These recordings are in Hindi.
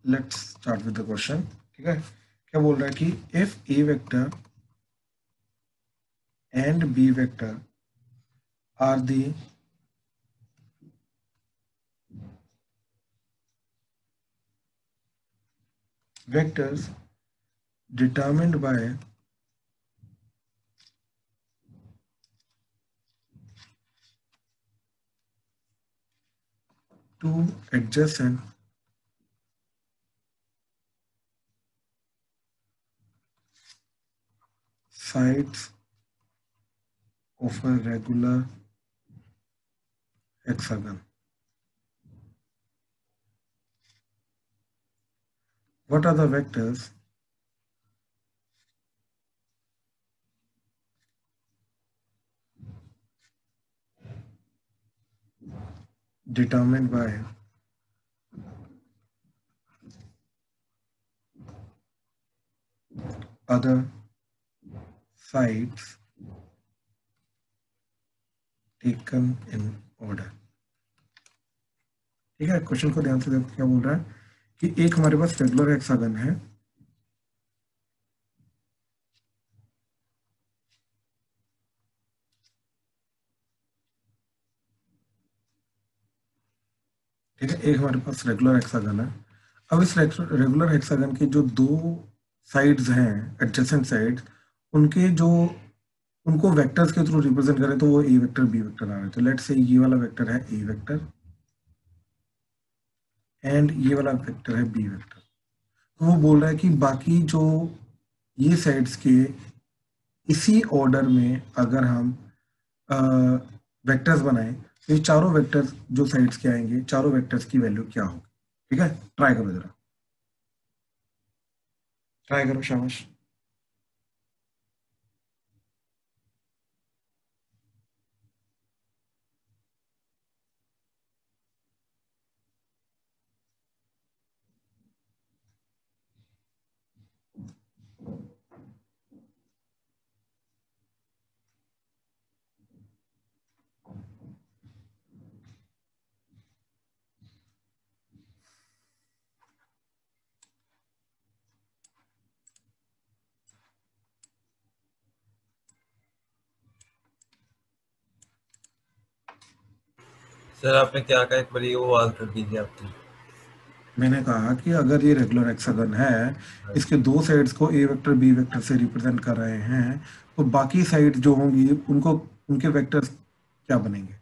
Let's start with the question. ठीक है, क्या बोल रहा है कि if A vector and B vector are the vectors determined by two adjacent sides of a regular hexagon. What are the vectors determined by other sides taken in order? ठीक है, क्वेश्चन को ध्यान से देखो। क्या बोल रहा है कि एक हमारे पास रेगुलर हेक्सागन है, ठीक है, एक हमारे पास रेगुलर हेक्सागन है। अब इस रेगुलर हेक्सागन के जो दो साइड्स हैं, एडजेसेंट साइड्स, उनके जो उनको वेक्टर्स के थ्रू रिप्रेजेंट करें तो वो ए वेक्टर बी वेक्टर आ रहा है। तो लेट्स से ये वाला वेक्टर है ए वेक्टर एंड ये वाला वेक्टर है बी वेक्टर। तो वो बोल रहा है कि बाकी जो ये साइड्स के इसी ऑर्डर में अगर हम वेक्टर्स बनाएं तो ये चारों वेक्टर्स जो साइड्स के आएंगे, चारों वेक्टर्स की वैल्यू क्या होगी? ठीक है, ट्राई करो जरा, ट्राई करो, शाबाश। सर आपने क्या कहा, एक बार वो बात कर दीजिए आपने। मैंने कहा कि अगर ये रेगुलर हेक्सागन है, इसके दो साइड्स को ए वेक्टर बी वेक्टर से रिप्रेजेंट कर रहे हैं, तो बाकी साइड जो होंगी उनको उनके वेक्टर्स क्या बनेंगे?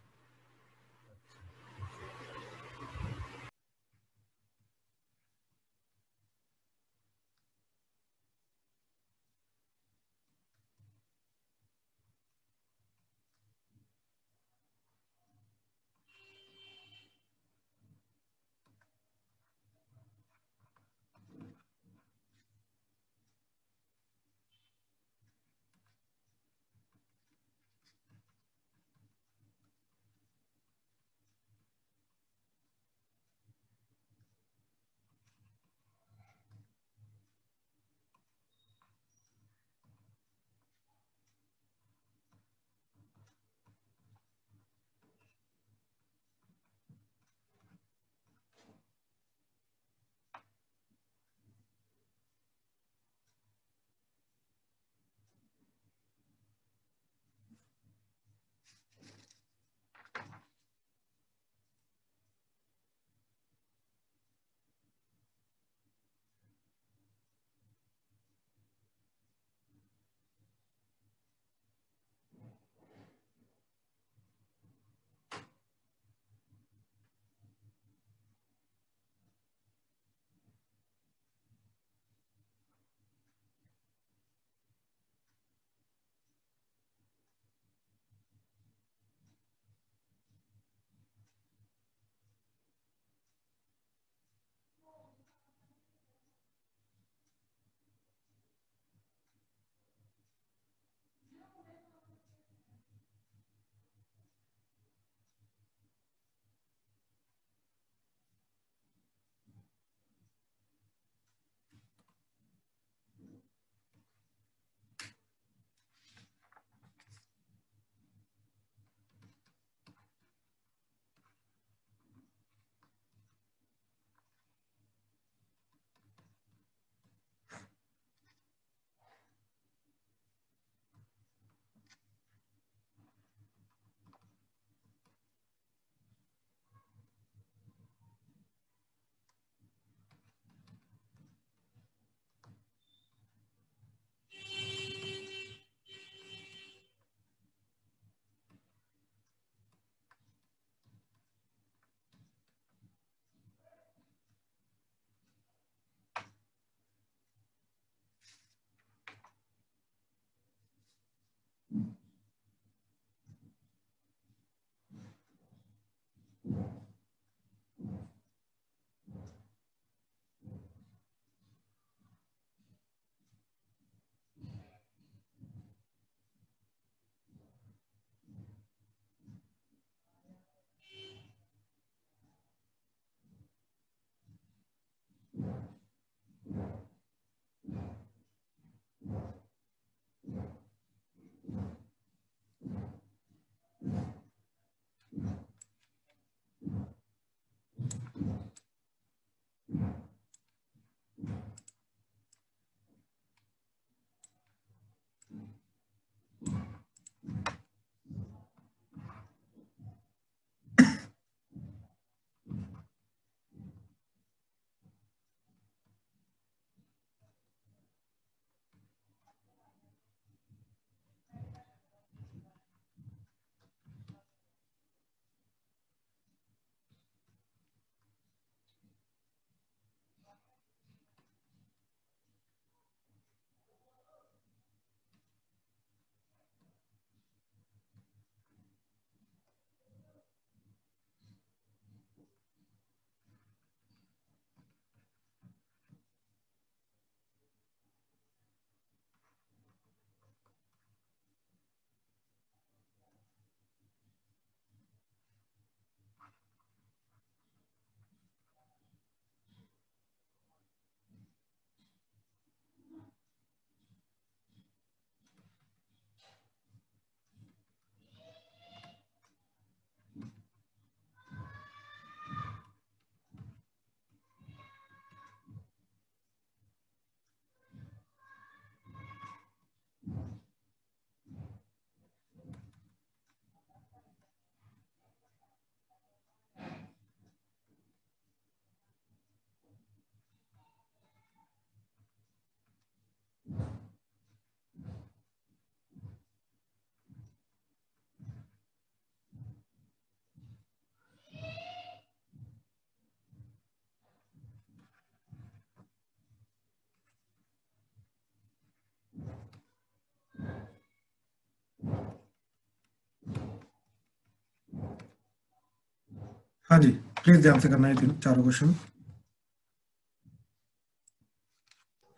हाँ जी, प्लीज ध्यान से करना है चारों क्वेश्चन।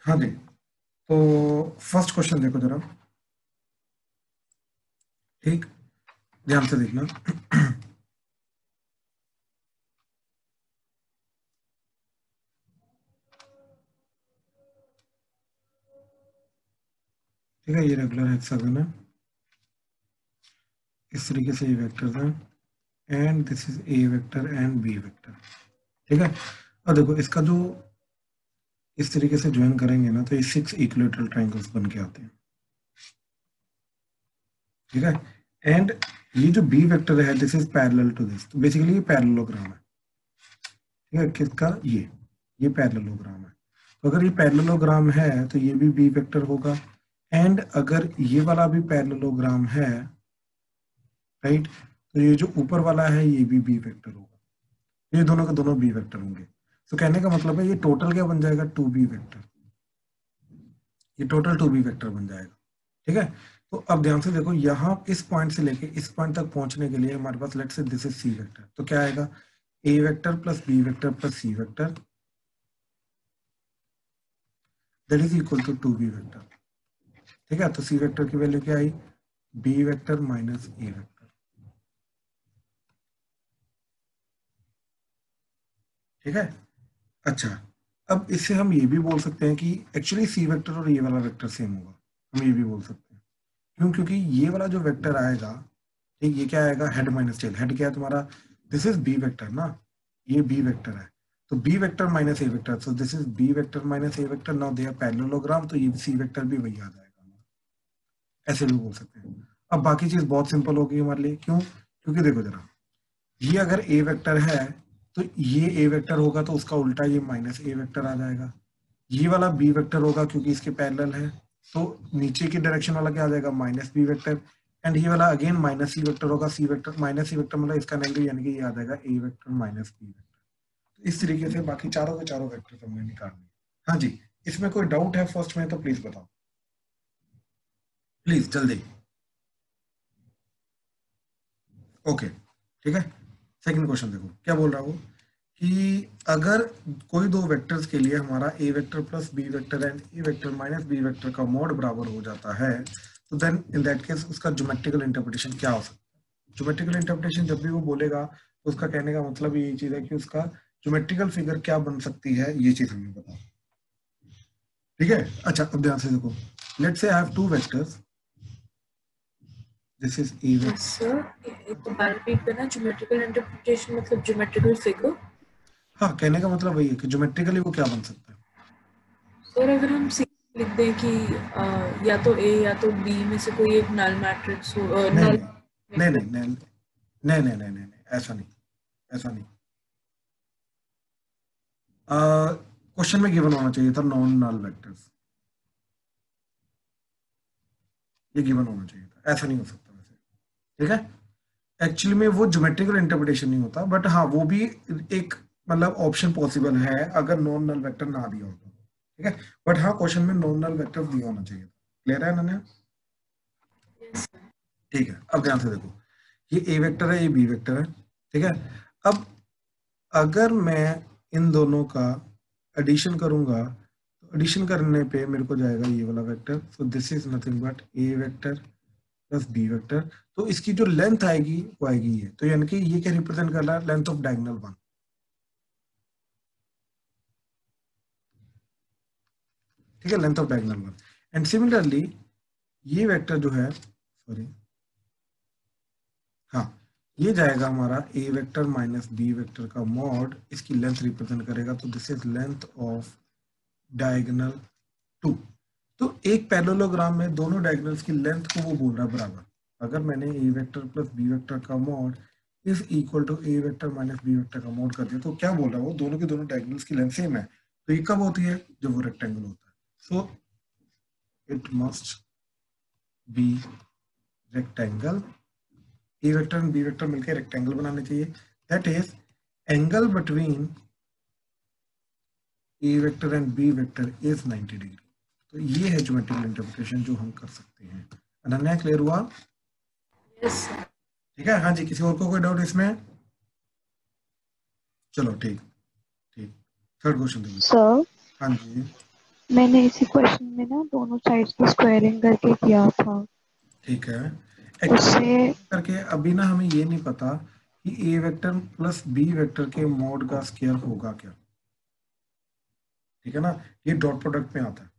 हाँ जी, तो फर्स्ट क्वेश्चन देखो जरा, ठीक, ध्यान से देखना। ठीक है, ये रेगुलर हेक्सागन है, इस तरीके से ये वेक्टर्स हैं, and this is A vector and B vector. ठीक है, अब देखो इसका जो इस तरीके से ज्वाइन करेंगे ना, तो ये 6 इक्विलेटरल ट्रायंगल्स बन के आते हैं। ठीक है, एंड ये जो बी वेक्टर है, this is parallel to this, तो बेसिकली ये पैरेललोग्राम है। ठीक है, किसका? ये पैरेललोग्राम है। तो अगर ये पैरेललोग्राम है तो ये भी बी वेक्टर होगा, एंड अगर ये वाला भी पैरेललोग्राम है, राइट, तो ये जो ऊपर वाला है ये भी बी वेक्टर होगा। ये दोनों के दोनों बी वेक्टर होंगे। तो कहने का मतलब है ये टोटल क्या बन जाएगा? 2b vector. ये टोटल 2b वेक्टर बन जाएगा। ठीक है, तो अब ध्यान से देखो, यहाँ इस पॉइंट से लेके इस पॉइंट तक पहुंचने के लिए हमारे पास let's say this is C vector, तो क्या आएगा? A vector plus B vector plus C vector, that is equal to 2b vector. ठीक है, तो सी वेक्टर की वैल्यू क्या आई? B vector minus A vector. ठीक है, अच्छा, अब इससे हम ये भी बोल सकते हैं कि एक्चुअली सी वेक्टर और ये वाला वेक्टर सेम होगा। हम ये भी बोल सकते हैं, क्यों? क्योंकि ये वाला जो वेक्टर आएगा, ठीक, ये क्या आएगा? Head minus tell. हेड क्या है तुम्हारा? दिस इज बी वेक्टर ना, ये बी वेक्टर है, तो B vector minus A vector, so this is B vector minus A vector, now they are parallelogram, तो ये सी वेक्टर भी वही आ जाएगा हमारा। ऐसे भी बोल सकते हैं। अब बाकी चीज बहुत सिंपल होगी हमारे लिए, क्यों? क्योंकि देखो जरा, ये अगर ए वेक्टर है तो ये ए वेक्टर होगा, तो उसका उल्टा ये माइनस ए वेक्टर आ जाएगा। ये वाला बी वेक्टर होगा क्योंकि इसके पैरेलल है, तो नीचे की डायरेक्शन वाला क्या आ जाएगा? Minus B vector. एंड ये वाला अगेन माइनस सी वेक्टर होगा, सी वेक्टर माइनस सी वेक्टर मतलब इसका नेगेटिव, यानी कि ये आ जाएगा ए वेक्टर माइनस बी वेक्टर। तो इस तरीके से बाकी चारों के चारों वेक्टर हमने निकालने। हाँ जी, इसमें कोई डाउट है फर्स्ट में तो प्लीज बताओ, प्लीज जल्दी। ओके, ठीक है, सेकंड क्वेश्चन देखो क्या बोल रहा हूँ कि अगर कोई दो वेक्टर्स के लिए हमारा A vector plus B vector and A vector minus B vector का मॉड बराबर हो जाता है, तो देन इन दैट केस उसका ज्योमेट्रिकल इंटरप्रिटेशन क्या हो सकता है? ज्योमेट्रिकल इंटरप्रिटेशन जब भी वो बोलेगा तो उसका कहने का मतलब ये चीज है कि उसका ज्योमेट्रिकल फिगर क्या बन सकती है, ये चीज हमें बताओ। ठीक है, अच्छा, अब ध्यान से देखो, let's say I have two vectors, this is A vector. Yes sir, एक बार रिपीट करना। ज्योमेट्रिकल इंटरप्रिटेशन मतलब ज्योमेट्रिकल फिगर। हाँ, कहने का मतलब वही है कि ज्योमेट्रिकली वो क्या बन सकता है। सर अगर हम सी लिख दें कि या तो ए या तो बी में से कोई एक नल मैट्रिक्स हो, नहीं नल नहीं नहीं नहीं नहीं नहीं नहीं नहीं नहीं नहीं, ऐसा नहीं, ऐसा नहीं। क्वेश्चन में गिवन होना चाहिए था नॉन नल वेक्टर्स, ये गिवन होना चाहिए था, ऐसा नहीं हो सकता वैसे। ठीक है, एक्चुअली में वो ज्योमेट्रिकल इंटरप्रिटेशन नहीं होता, बट हाँ वो भी एक मतलब ऑप्शन पॉसिबल है अगर नॉन नल वेक्टर ना दिया होता। ठीक है, बट हाँ क्वेश्चन में नॉन नल वेक्टर दिया होना चाहिए था। क्लियर है ना? यस ठीक है, अब ध्यान से देखो, ये ए वेक्टर है, ये बी वेक्टर है। ठीक है, अब अगर मैं इन दोनों का एडिशन करूंगा, तो एडिशन करने पे मेरे को जाएगा ये वाला vector, so this is nothing but A vector plus B vector. तो इसकी जो लेंथ आएगी वो आएगी ये, तो यानी कि ये क्या रिप्रेजेंट कर रहा है? Length of diagonal one. ठीक है, length of diagonal one. And similarly ये वेक्टर जो है, सॉरी, हाँ, ये जाएगा हमारा A vector minus B vector का मॉड, इसकी लेंथ रिप्रेजेंट करेगा, तो this is length of diagonal two. तो एक पैरेललोग्राम में दोनों डायगोनल्स की लेंथ को वो बोल रहा है बराबर। अगर मैंने A vector plus B vector का mod is equal to A vector minus B vector का मॉड कर दिया, तो क्या बोल रहा है वो? दोनों के दोनों डायगोनल्स की लेंथ सेम है। तो ये कब होती है? जब वो रेक्टेंगल होता है। So it must be rectangle. A vector and B vector मिलकर रेक्टेंगल बनाने चाहिए, that is angle between A vector and B vector is 90 degree. तो ये है ज्योमेट्रिकल इंटरप्रिटेशन जो हम कर सकते हैं। अनन्या, क्लियर हुआ? Yes sir. ठीक है, हाँ जी, किसी और को कोई डाउट इसमें? चलो ठीक ठीक। थर्ड क्वेश्चन देखो। सर हाँ जी मैंने इसी क्वेश्चन में ना दोनों साइड्स की स्क्वायरिंग करके किया था, ठीक है। एक्चुअली उससे करके अभी ना हमें ये नहीं पता कि ए वेक्टर प्लस बी वेक्टर के मॉड का स्क्वायर होगा क्या, ठीक है ना। ये डॉट प्रोडक्ट में आता है।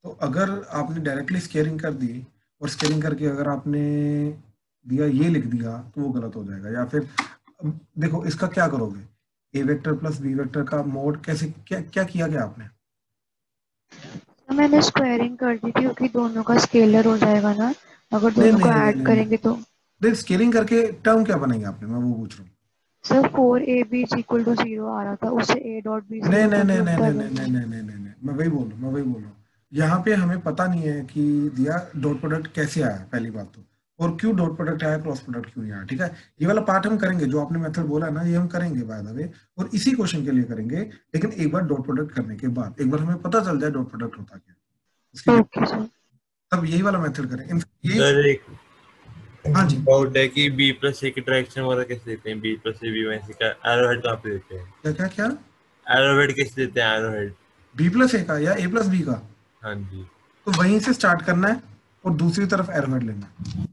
तो अगर आपने डायरेक्टली स्केयरिंग कर दी और स्केयरिंग करके अगर आपने दिया ये लिख दिया तो वो गलत हो जाएगा। या फिर अब देखो इसका क्या करोगे, ए वेक्टर प्लस बी वेक्टर का मोड कैसे क्या क्या किया गया आपने। मैंने स्क्वायरिंग कर दी थी क्योंकि दोनों का स्केलर हो जाएगा ना, अगर नहीं दोनों को नहीं नहीं ऐड नहीं नहीं करेंगे तो। नहीं स्केलिंग करके टर्म क्या बनेंगे आपने, मैं वो पूछ रहा हूँ। Sir 4ab is equal to 0 आ रहा था, उससे a डॉट b नहीं 0 नहीं कर नहीं दिया नहीं नहीं पहले। नहीं नहीं नहीं नहीं नहीं नहीं मैं वही बोल रहा हूँ। यहाँ पे हमें पता नहीं है कि दिया डॉट प्रोडक्ट कैसे आया पहली बात तो, और क्यों डॉट प्रोडक्ट आया क्रॉस प्रोडक्ट क्यों नहीं आया, ठीक है। ये वाला पार्ट हम करेंगे, जो आपने मेथड बोला है ना ये हम करेंगे बाय द वे, और इसी क्वेश्चन के लिए करेंगे। लेकिन एक बार डॉट प्रोडक्ट करने के बाद एक बार हमें पता चल जाए डॉट प्रोडक्ट होता क्या है, उसकी ओके सर। तब यही वाला मेथड करेंगे। ये सर एक हाँ जी डाउट है कि बी प्लस ए की डायरेक्शन वगैरह कैसे देते हैं, B plus A B minus C का एरोहेड कहाँ पे देते हैं, क्या क्या क्या एरोहेड कैसे देते हैं एरोहेड। बी प्लस ए का या ए प्लस बी का, हाँ जी। तो वहीं से स्टार्ट करना है और दूसरी तरफ एरोहेड लेना है,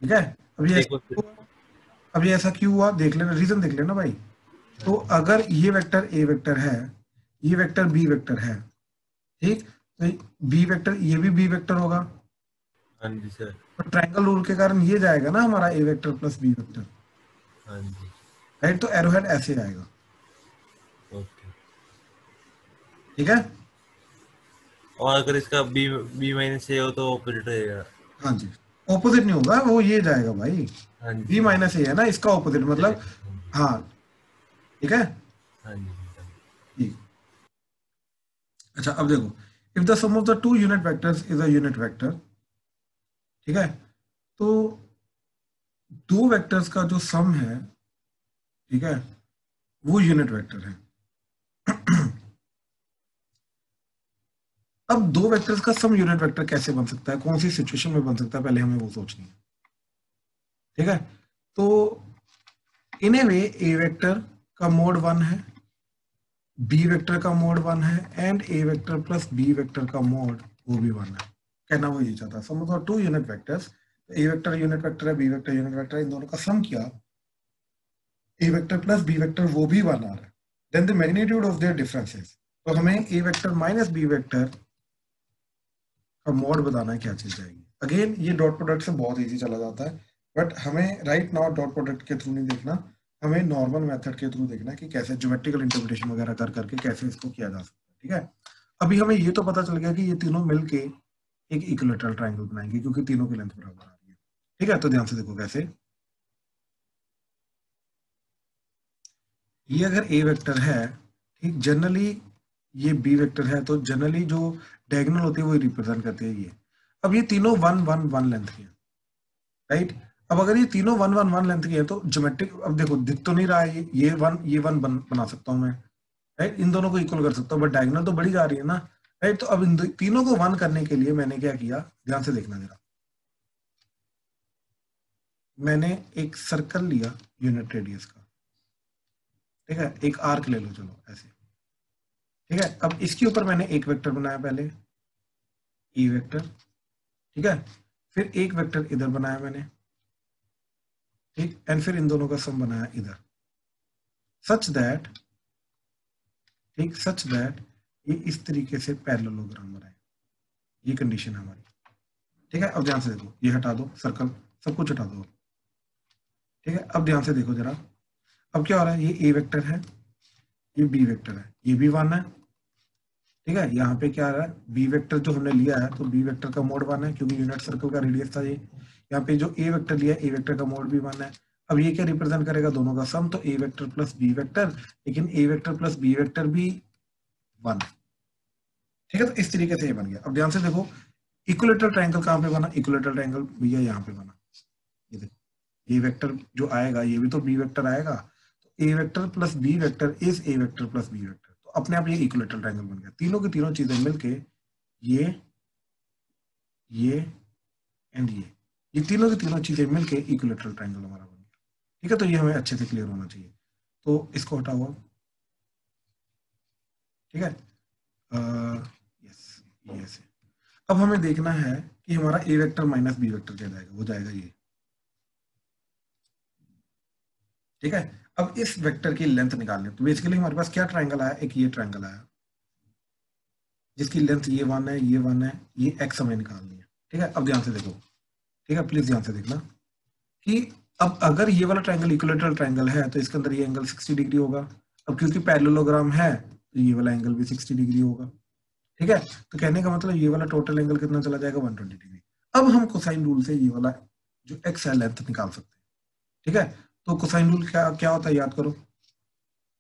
ठीक है। अभी देखो ऐसा अभी ऐसा क्यों हुआ देख लेना, रीजन देख लेना भाई। तो अगर ये वेक्टर ए वेक्टर है, ये वेक्टर बी वेक्टर है, ठीक, तो बी वेक्टर ये भी बी वेक्टर होगा। हाँ जी सर। तो ट्रायंगल रूल के कारण ये जाएगा ना हमारा A vector plus B vector, हाँ जी। राइट। तो एरोहेड ऐसे आएगा, ओके। ठीक है। और अगर इसका बी बी माइनस ए हो तो ऑपोजिट रहेगा। हाँ जी, ऑपोजिट नहीं होगा, वो ये जाएगा भाई, हाँ बी जी। माइनस ए है ना, इसका ऑपोजिट मतलब। हाँ ठीक है हाँ जी। ठीक। अच्छा अब देखो, if the sum of the two unit vectors is a unit vector, ठीक है। तो दो वेक्टर्स का जो सम है, ठीक है, वो यूनिट वेक्टर है। अब दो वेक्टर्स का सम यूनिट वेक्टर कैसे बन सकता है, कौन सी सिचुएशन में बन सकता है, पहले हमें वो सोचनी है, ठीक है। तो इन ए वे ए वेक्टर का मोड 1 है, बी वेक्टर का मोड 1 है, and A vector plus B vector का मोड वो भी 1 है। कहना वो ये चाहता है, sum of two unit vectors, A vector unit vector है, बी वेक्टर यूनिट वेक्टर है, इन दोनों का सम किया, A vector plus B vector वो भी 1 आ रहा है। Then the magnitude of their differences, तो हमें A vector minus B vector का मोड बताना है क्या चीज आएगी। अगेन ये डॉट प्रोडक्ट से बहुत इजी चला जाता है, बट हमें राइट नाउ डॉट प्रोडक्ट के थ्रू नहीं देखना, हमें नॉर्मल मेथड के थ्रू देखना है कि कैसे ज्योमेट्रिकल इंटरप्रिटेशन वगैरह कर करके कैसे इसको किया जा सकता है, ठीक है। अभी हमें ये तो पता चल गया कि ये तीनों मिलके एक इक्विलेटरल ट्रायंगल बनाएंगे क्योंकि तीनों की लेंथ बराबर आ रही है, ठीक है। तो ध्यान से देखो कैसे, ये अगर ए वेक्टर है, ठीक, जनरली ये बी वेक्टर है, तो जनरली जो डायगोनल होती है वो रिप्रेजेंट करती है ये। अब ये तीनों 1 1 1 लेंथ की है, राइट। अब अगर ये तीनों 1 1 1 लेंथ की है तो ज्योमेट्रिक, अब देखो दिख तो नहीं रहा है, ये वन बना सकता हूँ मैं, राइट, इन दोनों को इक्वल कर सकता हूँ, बट डायगोनल तो बढ़ी जा रही है ना, राइट। तो अब इन तीनों को 1 करने के लिए मैंने क्या किया, ध्यान से देखना जरा, मैंने एक सर्कल लिया यूनिट रेडियस का, ठीक है, एक आर्क ले लो चलो ऐसे, ठीक है। अब इसके ऊपर मैंने एक वेक्टर बनाया पहले, ई वेक्टर, ठीक है। फिर एक वेक्टर इधर बनाया मैंने, ठीक, एंड फिर इन दोनों का सम बनाया इधर, सच दैट, ठीक, सच दैट ये इस तरीके से पैरेललोग्राम बनाए, ये कंडीशन है हमारी, ठीक है। अब ध्यान से देखो, ये हटा दो सर्कल, सब कुछ हटा दो, ठीक है। अब ध्यान से देखो जरा, अब क्या हो रहा है, ये ए वेक्टर है, ये बी वेक्टर है, ये भी 1 है, ठीक है। यहाँ पे क्या आ रहा है, बी वेक्टर जो हमने लिया है तो बी वेक्टर का मोड 1 है क्योंकि यूनिट सर्कल का रेडियस था ये। यहाँ पे जो ए वेक्टर लिया है, ए वेक्टर का मोड भी 1 है। अब ये क्या रिप्रेजेंट करेगा, दोनों का सम, तो A vector plus B vector, लेकिन ए वेक्टर प्लस बी वेक्टर भी 1 है, ठीक है। तो इस तरीके से ये बन गया। अब ध्यान से देखो, इक्विलेटरल ट्रायंगल कहाँ पे बना, इक्विलेटरल ट्रायंगल भैया यहाँ पे बना, ये देखो, ए वेक्टर जो आएगा ये भी तो बी वेक्टर आएगा, तो A vector plus B vector is A vector plus B vector, तो अपने आप ये इक्विलेटरल ट्रायंगल बन गया। तीनों की तीनों चीजें मिलके ये एंड ये तीनों की तीनों चीजें मिलके इक्विलेटरल ट्रायंगल हमारा बन गया, ठीक है, तो ये हमें अच्छे से क्लियर होना चाहिए। तो इसको हटाओ अब, ठीक है। यस, ये ऐसे। अब हमें देखना है कि हमारा A vector minus B vector क्या जाएगा, वो जाएगा ये, ठीक है। अब इस वेक्टर की लेंथ निकालनी है, तो बेसिकली हमारे पास क्या ट्राइंगल आया, एक ये ट्राइंगल आया जिसकी लेंथ ये 1 है, ये 1 है, ये एक्स हमें निकालनी है, ठीक है। अब ध्यान से देखो, ठीक है, प्लीज ध्यान से देखना कि अब अगर ये वाला ट्राइंगल इक्विलेटरल ट्राइंगल है तो इसके अंदर ये एंगल 60 डिग्री होगा। अब क्योंकि पैरेललोग्राम है तो ये वाला एंगल भी 60 डिग्री होगा, ठीक है। तो कहने का मतलब ये वाला टोटल एंगल कितना चला जाएगा, 120 डिग्री। अब हम कोसाइन रूल से ये वाला जो एक्स है लेंथ निकाल सकते हैं, ठीक है। तो कोसाइन रूल क्या क्या होता है, याद करो।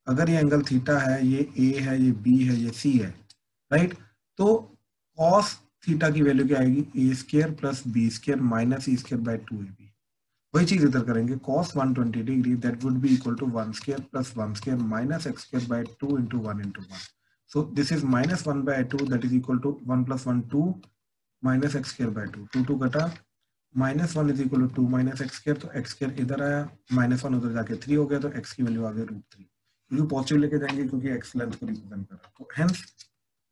अगर ये एंगल थीटा है, ये ए है, ये बी है, ये सी है, राइट, तो कॉस थीटा की वैल्यू क्या आएगी, A square plus B square minus E square by 2ab। वही चीज इधर करेंगे, cos 120 degree that would be equal to 1 square plus 1 square minus x square by 2 into 1 into 1। So this is minus 1 by 2 that is equal to 1 plus 1 2 minus x square by 2, 2 2 कटा, minus 1 is equal to 2 minus x square, तो x स्क्वायर इधर आया, माइनस 1 उधर जाके 3 हो गया, तो x की वैल्यू आ गई √3, क्योंकि पॉजिटिव लेके जाएंगे क्योंकि x लेंथ को रिप्रेजेंट कर रहा है। तो हेंस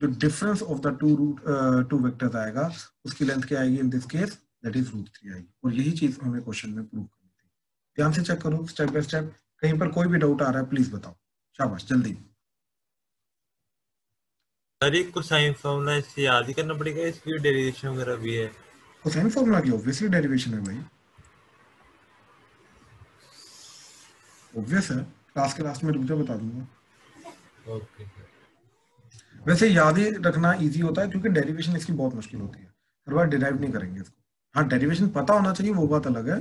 जो difference of the two vectors आएगा उसकी लेंथ क्या आएगी, in this case that is √3 आएगी। और यही चीज हमें क्वेश्चन में प्रूव करनी थी। ध्यान से चेक करो स्टेप बाय स्टेप, कहीं पर कोई भी डाउट आ रहा है प्लीज बताओ, शाबाश जल्दी। सर ये कोसाइन फॉर्मूला इससे याद ही करना पड़ेगा, इसकी डेरिवेशन वगैरह भी है? कोसाइन फॉर्मूला की ऑब्वियसली डेरिवेशन है भाई, ऑब्वियस है, क्लास के लास्ट में रुक जाओ बता दूंगा। Okay sir. वैसे याद ही रखना इजी होता है क्योंकि डेरिवेशन इसकी बहुत मुश्किल होती है, हर बार डिराइव नहीं करेंगे इसको। हाँ डेरिवेशन पता होना चाहिए वो बात अलग है,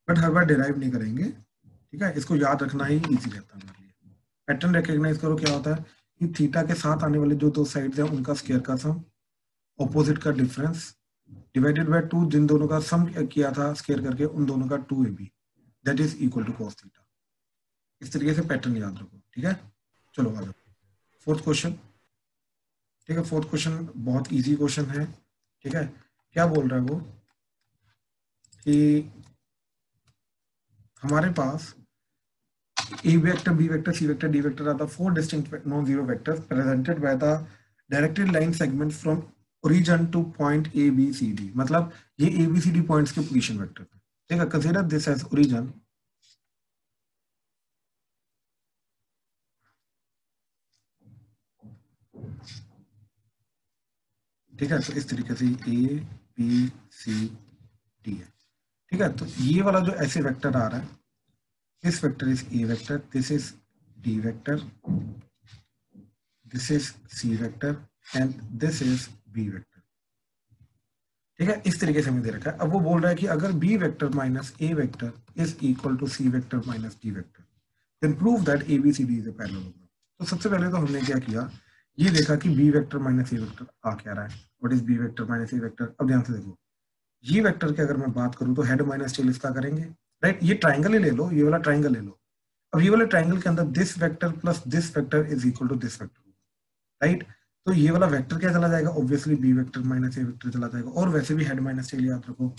बट हर बार डिराइव नहीं करेंगे, ठीक है। इसको याद रखना ही इजी रहता है हमारे लिए। पैटर्न रिकॉग्नाइज करो, क्या होता है कि थीटा के साथ आने वाले जो दो साइड्स हैं उनका स्क्वायर का सम, ऑपोजिट का डिफरेंस डिवाइडेड बाय 2, जिन दोनों का सम किया था स्क्वायर करके उन दोनों का 2ab that is equal to cos theta. इस तरीके से पैटर्न याद रखो, ठीक है। चलो आ जाओ फोर्थ क्वेश्चन, ठीक है। फोर्थ क्वेश्चन बहुत इजी क्वेश्चन है, ठीक है। क्या बोल रहा है वो कि हमारे पास A vector, B vector, C vector, D vector are the 4 distinct non-zero vectors presented by the directed line segments from origin to point A, B, C, D। मतलब ये A, B, C, D points के पोजीशन वेक्टर है, ठीक है। कंसीडर दिस एज origin, ठीक है। तो इस तरीके से A, B, C, D है, ठीक है। तो ये वाला जो ऐसे वेक्टर आ रहा है, this vector is A vector, this is D vector, this is C vector and this is B vector, ठीक है। इस तरीके से हमें दे रखा है। अब वो बोल रहा है कि अगर B vector minus A vector is equal to C vector minus D vector then prove that ABCD is a parallelogram. तो सबसे पहले तो हमने क्या किया, ये देखा कि B vector minus A vector आ क्या रहा है, what is B vector minus A vector. अब ध्यान से देखो, ये वेक्टर की अगर मैं बात करूं तो हेड माइनस टेल इसका करेंगे, राइट। ये ट्राइंगल ही ले लो, ये वाला ट्राइंगल ले लो। अब ये वाले ट्राइंगल के अंदर this vector plus this vector is equal to this vector, right. तो ये वाला वेक्टर क्या चला जाएगा, obviously B vector minus A vector चला जाएगा, और वैसे भी हेड माइनस टेल याद रखो।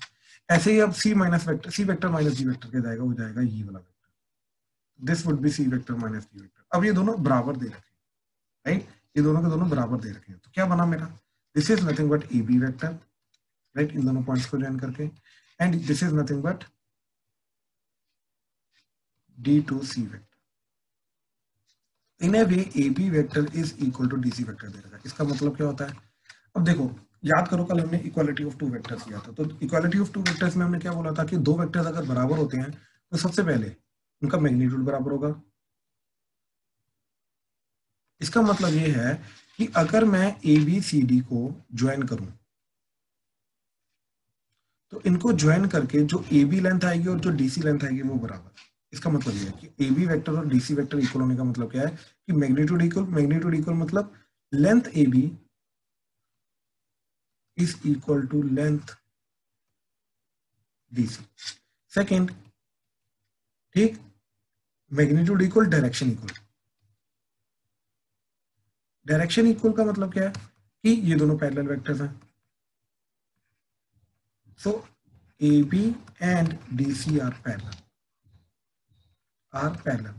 ऐसे ही अब C minus vector, C vector minus D vector क्या जाएगा, वो जाएगा ये वाला vector, this would be C vector minus D vector. अब ये दोनों बराबर दे रखे हैं, राइट, ये दोनों के दोनों बराबर दे रखे हैं, तो क्या बना मेरा, this is nothing but A B vector, right, इन दोनों पॉइंट्स को ज्वाइन करके, and this is nothing but D2C vector. In a way A B vector is equal to DC vector दे रखा है। इसका मतलब क्या होता है, अब देखो याद करो कल हमने इक्वालिटी ऑफ टू वेक्टर्स किया था, तो इक्वालिटी ऑफ टू वेक्टर्स में हमने क्या बोला था कि दो वेक्टर्स अगर बराबर होते हैं तो सबसे पहले उनका मैग्नीट्यूड बराबर होगा। इसका मतलब ये है कि अगर मैं ABCD को ज्वाइन करूं तो इनको ज्वाइन करके जो AB लेंथ आएगी और जो DC लेंथ आएगी वो बराबर। इसका मतलब ये है कि AB वेक्टर और DC वेक्टर इक्वल होने का मतलब क्या है कि मैग्नीट्यूड इक्वल मतलब length AB is equal to length DC। Second, ठीक, magnitude equal direction equal. Direction equal का मतलब क्या है कि ये दोनों पैरेलल वेक्टर्स हैं, so AB and DC are parallel. Are parallel.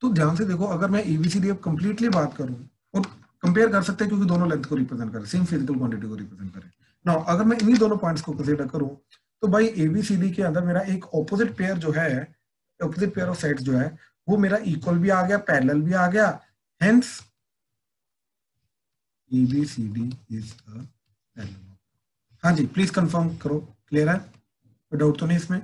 तो ध्यान से देखो, अगर मैं एबीसीडी अब कंप्लीटली बात करूं, और कंपेयर कर सकते हैं क्योंकि दोनों लेंथ को रिप्रेजेंट कर रहे हैं, सेम फिजिकल क्वांटिटी को रिप्रेजेंट कर रहे हैं। नाउ अगर मैं इन्हीं दोनों पॉइंट्स को कंसीडर करूं तो भाई एबीसीडी के अंदर मेरा एक ऑपोजिट पेयर जो है, ऑपोजिट पेयर ऑफ साइड्स जो है वो मेरा इक्वल भी आ गया, पैरेलल भी आ गया, hence ABCD is a parallel. हाँ जी, प्लीज कंफर्म करो, क्लियर है, कोई डाउट तो नहीं इसमें?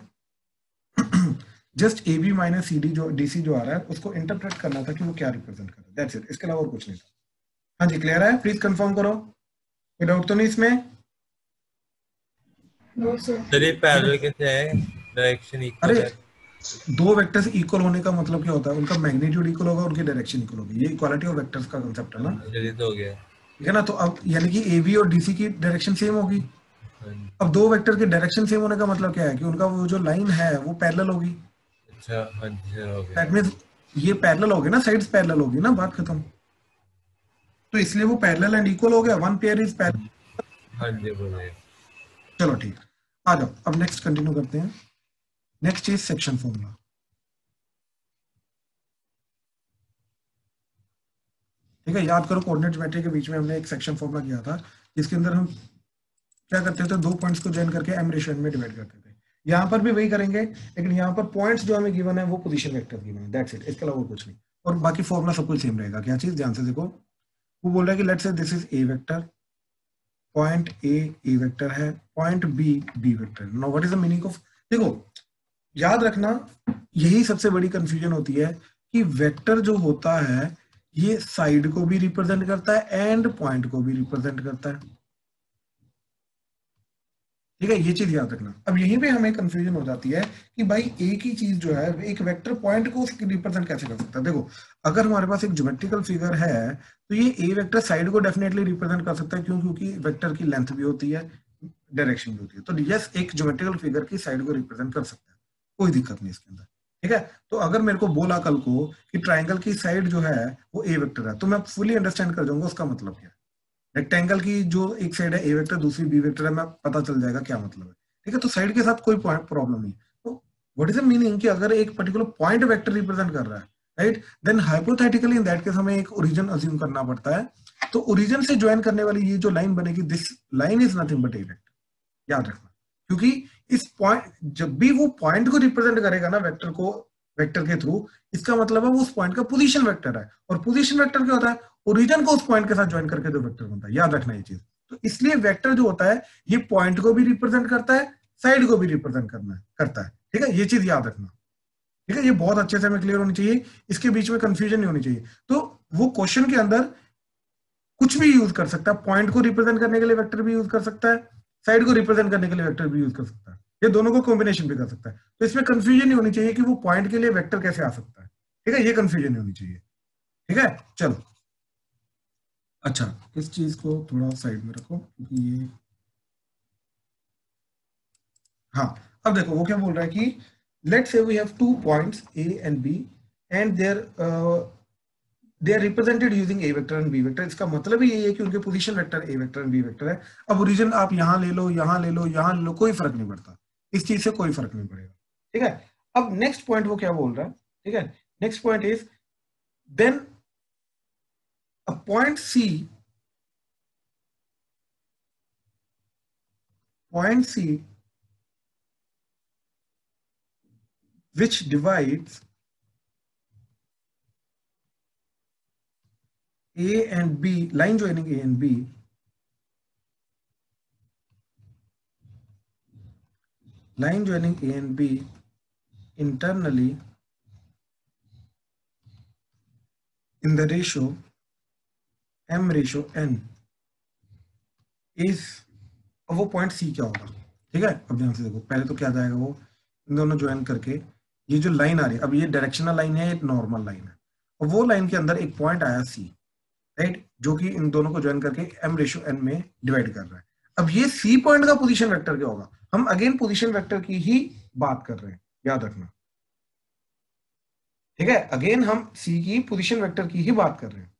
Just A B minus C D जो डीसी जो आ रहा है उसको इंटरप्रेट करना था कि वो क्या रिप्रेजेंट कर रहा है, दैट्स इट, इसके अलावा और कुछ नहीं था। हाँ जी, क्लियर है, प्लीज कंफर्म करो, कोई डाउट तो नहीं इसमें? No sir. सर ये पैरेलल कैसे है, डायरेक्शन इक्वल अरे है? दो वेक्टर्स इक्वल होने का मतलब क्या होता है, उनका मैग्नीट्यूड इक्वल होगा, उनकी डायरेक्शन इक्वल होगी, ये इक्वालिटी ऑफ वेक्टर्स का कांसेप्ट है ना, जल्दी तो हो गया। ठीक है ना। तो अब यानी कि ए बी और डीसी की डायरेक्शन सेम होगी। हाँ जी। अब दो वेक्टर की डायरेक्शन सेम होने का मतलब क्या है कि उनका वो जो लाइन है वो पैरेलल होगी। अच्छा हाँ जी सर, हो गया। दैट मींस ये पैरेलल होगी ना, साइड्स पैरेलल होगी ना, बात खत्म। तो इसलिए वो पैरेलल एंड इक्वल हो गया, वन पेयर इज पैरेलल। हाँ जी बोलिए। चलो ठीक, आ जाओ अब नेक्स्ट कंटिन्यू करते हैं। Next is section formula. ठीक है, याद करो कोऑर्डिनेट ज्योमेट्री के बीच में हमने एक सेक्शन फॉर्मूला किया था जिसके अंदर हम क्या करते थे, दो पॉइंट्स को ज्वाइन करके एम रेशियो में डिवाइड करते थे। यहाँ पर भी वही करेंगे, लेकिन यहाँ पर पॉइंट्स जो हमें गिवन है वो पोजीशन वेक्टर गिवन है, दैट्स इट, इसके अलावा कुछ नहीं। और बाकी फॉर्मूला सब कुछ सेम रहेगा। क्या चीज, ध्यान से देखो, वो बोल रहा है कि let's say this is A vector, point A vector है, पॉइंट बी वेक्टर है। Now what is the meaning of, देखो याद रखना, यही सबसे बड़ी कंफ्यूजन होती है कि वेक्टर जो होता है ये साइड को भी रिप्रेजेंट करता है एंड पॉइंट को भी रिप्रेजेंट करता है। ठीक है, ये चीज याद रखना। अब यहीं पे हमें कंफ्यूजन हो जाती है कि भाई एक ही चीज जो है, एक वेक्टर पॉइंट को रिप्रेजेंट कैसे कर सकता है। देखो अगर हमारे पास एक ज्योमेट्रिकल फिगर है तो ये ए वेक्टर साइड को डेफिनेटली रिप्रेजेंट कर सकता है, क्यों, क्योंकि वेक्टर की लेंथ भी होती है, डायरेक्शन भी होती है। तो यस, एक ज्योमेट्रिकल फिगर की साइड को रिप्रेजेंट कर सकता है, कोई दिक्कत नहीं इसके अंदर। ठीक है, तो अगर मेरे को बोला कल को कि ट्राइंगल की साइड जो है वो ए वेक्टर है, तो मैं फुली अंडरस्टैंड कर जाऊंगा उसका मतलब क्या है। रेक्टेंगल की जो एक साइड है ए वेक्टर, दूसरी बी वेक्टर है, मैं पता चल जाएगा क्या मतलब है। ठीक है, तो साइड के साथ कोई प्रॉब्लम नहीं। तो व्हाट इज द मीनिंग कि अगर एक पर्टिकुलर पॉइंट वेक्टर रिप्रेजेंट कर रहा है, right, then hypothetically in that case हमें एक ओरिजिन अज्यूम करना पड़ता है। तो ओरिजिन से ज्वाइन करने वाली ये जो लाइन बनेगी, this line is nothing but A vector, याद रखना। क्योंकि इस पॉइंट, जब भी वो पॉइंट को रिप्रेजेंट करेगा ना वेक्टर को, वेक्टर के थ्रू, इसका मतलब है वो उस पॉइंट का पोजीशन वेक्टर है। और पोजीशन वेक्टर क्या होता है, ओरिजिन को उस पॉइंट के साथ ज्वाइन करके जो वेक्टर बनता है, याद रखना ये चीज। तो इसलिए वेक्टर जो होता है ये पॉइंट को भी रिप्रेजेंट करता है, साइड को भी रिप्रेजेंट करता है। ठीक है, ये चीज याद रखना। ठीक है, ये बहुत अच्छे से हमें क्लियर होनी चाहिए, इसके बीच में कंफ्यूजन नहीं होनी चाहिए। तो वो क्वेश्चन के अंदर कुछ भी यूज कर सकता है, पॉइंट को रिप्रेजेंट करने के लिए वेक्टर भी यूज कर सकता है, साइड को रिप्रेजेंट करने के लिए वेक्टर भी यूज कर सकता है, ये दोनों को कॉम्बिनेशन भी कर सकता है। तो इसमें कंफ्यूजन नहीं होनी चाहिए कि वो पॉइंट के लिए वेक्टर कैसे आ सकता है। ठीक है, ये कंफ्यूजन नहीं होनी चाहिए। ठीक है, चलो अच्छा, इस चीज को थोड़ा साइड में रखो क्योंकि ये, हाँ अब देखो वो क्या बोल रहा है कि let's say we have two points A and B and they are represented using A vector and B vector. इसका मतलब ही यही है कि उनके position vector A vector and B vector है। अब ओरिजिन आप यहां ले लो, यहां ले लो, यहां ले लो, कोई फर्क नहीं पड़ता, इस चीज से कोई फर्क नहीं पड़ेगा। ठीक है, अब नेक्स्ट पॉइंट वो क्या बोल रहा है, ठीक है, next point is then a point C which divides A and B, line joining A and B, line joining A and B internally in the ratio m/n is, अब वो पॉइंट C क्या होगा। ठीक है, अब ध्यान से देखो, पहले तो क्या जाएगा, वो इन दोनों ज्वाइन करके ये जो लाइन आ रही है, अब ये डायरेक्शनल लाइन है, एक नॉर्मल लाइन है, और वो लाइन के अंदर एक पॉइंट आया C, राइट, जो कि इन दोनों को ज्वाइन करके m/n में डिवाइड कर रहा है। अब ये C पॉइंट का पोजीशन वेक्टर क्या होगा, हम अगेन पोजीशन वेक्टर की ही बात कर रहे हैं, याद रखना। ठीक है, अगेन हम C की पोजीशन वेक्टर की ही बात कर रहे हैं।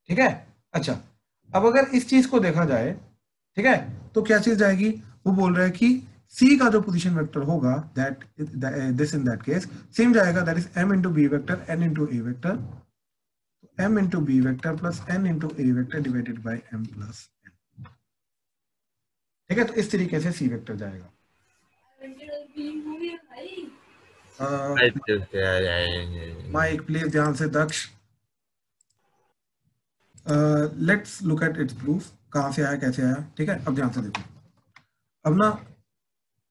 ठीक है, अच्छा अब अगर इस चीज को देखा जाए, ठीक है, तो क्या चीज जाएगी, वो बोल रहा है कि सी का जो पोजीशन वेक्टर होगा that this in that case same जाएगा, that is m into B vector n into A vector, m into B vector plus n into A vector divided by m plus n। ठीक है, तो इस तरीके से सी वेक्टर जाएगा। माइक प्लीज ध्यान से Daksh. Let's look at its proof, कहां से आया कैसे आया। ठीक है, अब ध्यान से देखो, अब ना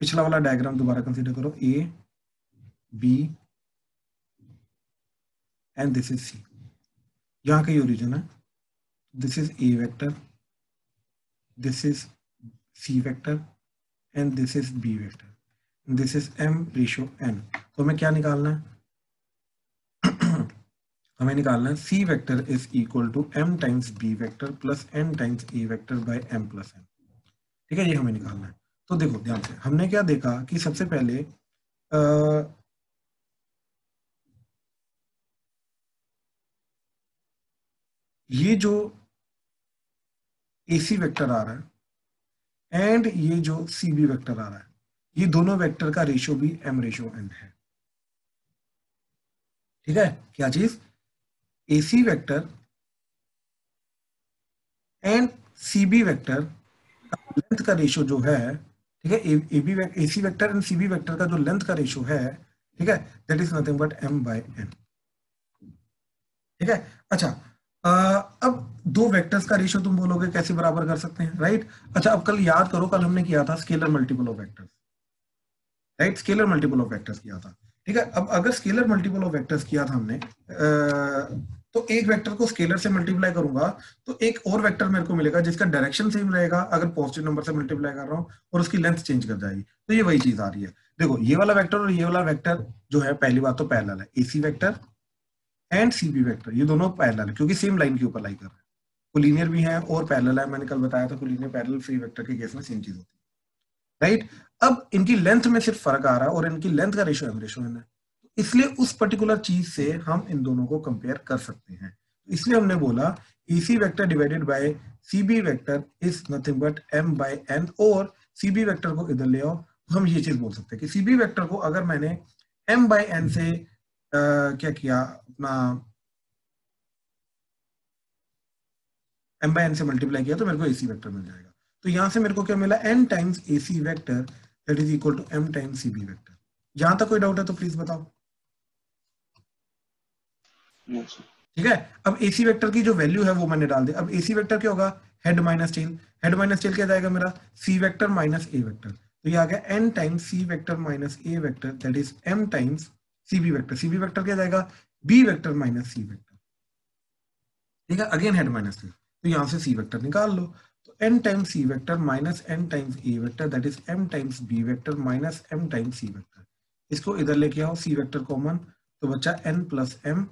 पिछला वाला डायग्राम दोबारा कंसीडर करो, A B and this is C, यहाँ का ये ओरिजिन है, this is A vector, this is C vector and this is B vector, this is m ratio n। तो हमें क्या निकालना है, हमें निकालना है C vector is equal to m times B vector plus n times A vector by m plus n। ठीक है, ये हमें निकालना है। तो देखो ध्यान से, हमने क्या देखा कि सबसे पहले ये जो AC वेक्टर आ रहा है एंड ये जो CB वेक्टर आ रहा है, ये दोनों वेक्टर का रेशियो भी m रेशियो n है। ठीक है, क्या चीज, AC vector and CB vector length का रेशियो जो है, ठीक है, AC vector and CB vector का जो लेंथ का रेशियो है, ठीक है, that is nothing but m by n। ठीक है, अच्छा अब दो वेक्टर्स का रेशियो तुम बोलोगे कैसे बराबर कर सकते हैं, राइट। अच्छा, अब कल याद करो, कल हमने किया था scalar multiple of vectors, right, scalar multiple of vectors किया था। ठीक है, अब अगर स्केलर मल्टीपल ऑफ वेक्टर्स किया था हमने, तो एक वेक्टर को स्केलर से मल्टीप्लाई करूंगा तो एक और वेक्टर मेरे को मिलेगा जिसका डायरेक्शन सेम रहेगा अगर पॉजिटिव नंबर से मल्टीप्लाई कर रहा हूं, और उसकी लेंथ चेंज कर जाएगी। तो ये वही चीज आ रही है। देखो, ये वाला वेक्टर और ये वाला वेक्टर जो है, पहली बात तो पैरेलल है, AC vector and CB vector, ये दोनों पैरेलल है क्योंकि सेम लाइन के ऊपर लाई कर रहे हैं। कोलिनियर भी है और पैरेलल है, मैंने कल बताया था कोलिनियर पैरेलल फ्री वेक्टर के केस में सेम चीज होती है, राइट। अब इनकी लेंथ में सिर्फ फर्क आ रहा है और इनकी लेंथ का रेशियो m रेशियो n है, इसलिए उस पर्टिकुलर चीज से हम इन दोनों को कंपेयर कर सकते हैं। इसलिए हमने बोला AC vector divided by CB vector is nothing but m by n, और CB वेक्टर को इधर ले आओ तो हम ये चीज बोल सकते हैं कि CB वेक्टर को अगर मैंने m बाय n से क्या किया, अपना m बाय n से मल्टीप्लाई किया तो मेरे को AC वेक्टर मिल जाएगा। तो यहां से मेरे को क्या मिला, n times AC vector that is equal to m times CB vector. यहां तक कोई डाउट है तो प्लीज बताओ। ठीक है, अब AC वेक्टर की जो वैल्यू है वो मैंने डाल दी। अब AC वेक्टर क्या होगा, head minus tell, head minus tell क्या जाएगा मेरा, C vector minus A vector. तो ये आ गया n times C vector minus A vector that is m times CB vector. CB vector क्या जाएगा, B vector minus C vector. ठीक है, अगेन हेड माइनस टेल, तो यहां से C वेक्टर निकाल लो। तो n times C vector minus n times A vector that is m times B vector minus m times C vector. इसको इधर लेके आओ, C वेक्टर कॉमन, तो बचा n plus m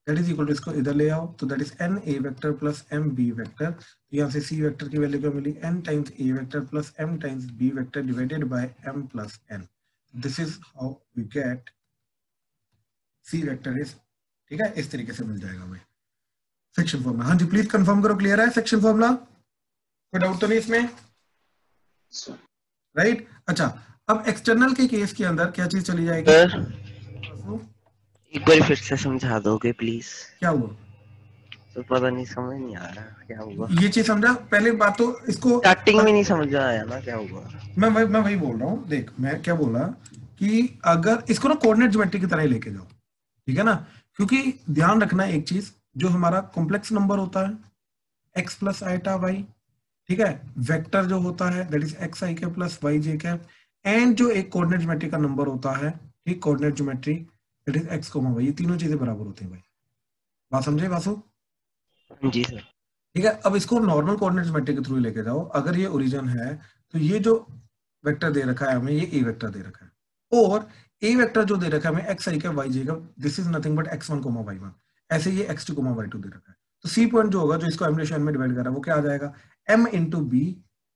that is equal to, इसको इधर ले आओ तो that is n A vector plus m B vector. तो यहाँ से C वेक्टर की वैल्यू क्या मिली, n times A vector plus m times B vector divided by m plus n। This is how we get C vector is. ठीक है, इस तरीके से मिल जाएगा हमें सेक्शन फॉर्मूला। हाँ जी, प्लीज कंफर्म करो, क्लियर है सेक्शन फॉर्मूला, कोई डाउट तो नहीं इसमें, राइट। अच्छा, अब एक्सटर्नल के केस के अंदर क्या चीज चली जाएगी, एक बार फिर से समझा दोगे प्लीज। क्या हुआ, तो पता नहीं, समझ नहीं आ रहा क्या हुआ। ये चीज समझा, पहले बात तो इसको स्टार्टिंग में नहीं समझ आया ना क्या हुआ। मैं वही बोल रहा हूँ। देख, मैं क्या बोला कि अगर इसको ना कोऑर्डिनेट ज्योमेट्री की तरह ही लेके जाओ, ठीक है ना, क्योंकि ध्यान रखना एक चीज, जो हमारा कॉम्प्लेक्स नंबर होता है x प्लस आइटा y, ठीक है, वेक्टर जो होता है that is x i cap plus y j cap, and जो एक कोऑर्डिनेट ज्योमेट्री का नंबर होता है, ठीक, coordinate geometry that is x y, ये तीनों चीजें बराबर होती हैं भाई। बात समझे वासु? जी सर। ठीक है, अब इसको नॉर्मल कोऑर्डिनेट ज्योमेट्री के थ्रू लेके जाओ। अगर ये ओरिजिन है तो ये जो वेक्टर दे रखा है हमें, ये a वेक्टर दे रखा है, और a वेक्टर जो दे रखा है हमें x i cap y j cap, this is nothing but x1 y1, ऐसे ये x2 y2 दे रखा है। तो C पॉइंट जो होगा, जो इसको m रेशियो n में डिवाइड कर रहा है, वो क्या आ जाएगा, m into B